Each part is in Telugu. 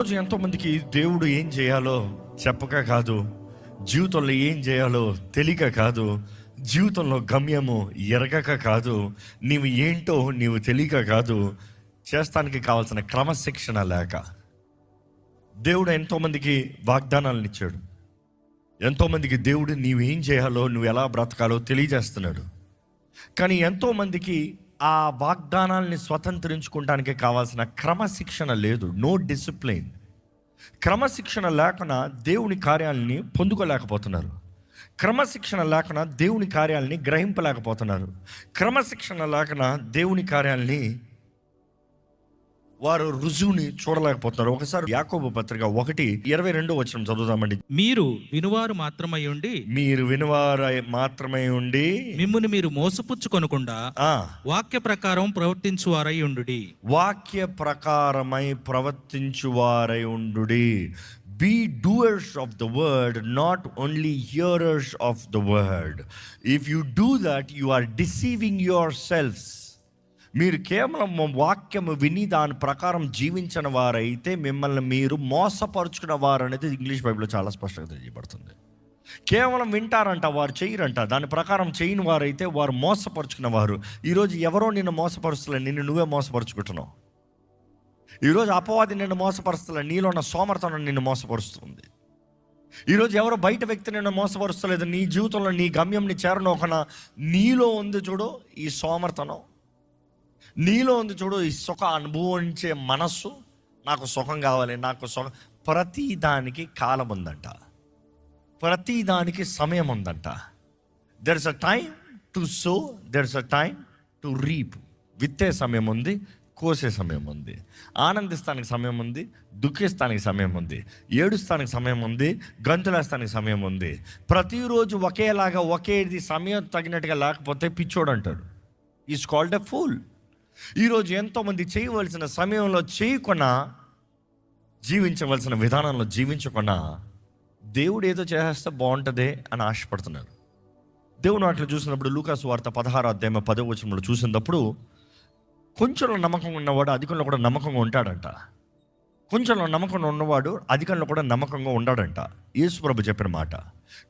రోజు ఎంతోమందికి దేవుడు ఏం చేయాలో చెప్పక కాదు, జీవితంలో ఏం చేయాలో తెలియక కాదు, జీవితంలో గమ్యము ఎరగక కాదు, నీవు ఏంటో నీవు తెలియక కాదు, చేస్తానికి కావాల్సిన క్రమశిక్షణ లేక. దేవుడు ఎంతోమందికి వాగ్దానాలను ఇచ్చాడు. ఎంతోమందికి దేవుడు నీవు ఏం చేయాలో, నువ్వు ఎలా బ్రతకాలో తెలియజేస్తున్నాడు. కానీ ఎంతోమందికి ఆ వాగ్దానాల్ని స్వతంత్రించుకోవడానికి కావాల్సిన క్రమశిక్షణ లేదు. No discipline. క్రమశిక్షణ లేకుండా దేవుని కార్యాలని పొందుకోలేకపోతున్నారు. క్రమశిక్షణ లేకుండా దేవుని కార్యాలని గ్రహింపలేకపోతున్నారు. క్రమశిక్షణ లేకుండా దేవుని కార్యాలని వారు రుజువుని చూడలేకపోతున్నారు. ఒకసారి యాకోబు పత్రిక 1:22 చదువుదామండి. మీరు వినువారు మాత్రమై ఉండి మిమ్మును మీరు మోసపుచ్చుకొనకుండా వాక్య ప్రకారం ప్రవర్తించువారై ఉండుడి. వాక్య ప్రకారమై ప్రవర్తించువారై ఉండుడి. Be doers of the word, not only hearers of the word. If you do that, you are deceiving yourselves. మీరు కేవలం వాక్యము విని దాని ప్రకారం జీవించిన వారైతే మిమ్మల్ని మీరు మోసపరుచుకున్న వారు అనేది ఇంగ్లీష్ బైబిల్లో చాలా స్పష్టంగా తెలియబడుతుంది. కేవలం వింటారంట, వారు చేయరంట. దాని ప్రకారం చేయని వారైతే వారు మోసపరుచుకున్న వారు. ఈరోజు ఎవరో నిన్ను మోసపరుస్తలే, నిన్ను నువ్వే మోసపరుచుకుంటున్నావు. ఈరోజు అపవాది నిన్ను మోసపరుస్తలే, నీలో ఉన్న సోమర్థనం నిన్ను మోసపరుస్తుంది. ఈరోజు ఎవరో బయట వ్యక్తి నిన్ను మోసపరుస్తలేదు. నీ జీవితంలో నీ గమ్యంని చేరనోకనా నీలో ఉంది చూడు ఈ సోమర్థనం, నీలో ఉంది చూడు ఈ సుఖ అనుభవించే మనస్సు. నాకు సుఖం కావాలి, నాకు సుఖం. ప్రతి దానికి కాలం ఉందంట, ప్రతి దానికి సమయం ఉందంట. There is a time to so, there is a time to reap. విత్తే సమయం ఉంది, కోసే సమయం ఉంది. ఆనందిస్తానికి సమయం ఉంది, దుఃఖిస్తానికి సమయం ఉంది, ఏడుస్తానికి సమయం ఉంది, గంతులేస్తానికి సమయం ఉంది. ప్రతిరోజు ఒకేలాగా ఒకేది సమయం తగినట్టుగా లేకపోతే పిచ్చోడు అంటాడు. Is called a fool. ఈరోజు ఎంతోమంది చేయవలసిన సమయంలో చేయకుండా, జీవించవలసిన విధానంలో జీవించకుండా దేవుడు ఏదో చేస్తే బాగుంటుంది అని ఆశపడుతున్నారు. దేవుడు అట్లా చూసినప్పుడు లూకాసు వార్త 16:10 చూసినప్పుడు కొంచెంలో నమ్మకం ఉన్నవాడు అధికంలో కూడా నమ్మకంగా ఉంటాడంట. కొంచెంలో నమ్మకం ఉన్నవాడు అధికంలో కూడా నమ్మకంగా ఉండాడంట. యేసు ప్రభు చెప్పిన మాట.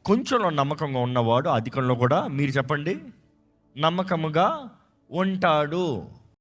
కొంచెంలో నమ్మకంగా ఉన్నవాడు అధికంలో కూడా, మీరు చెప్పండి, నమ్మకముగా ఉంటాడు.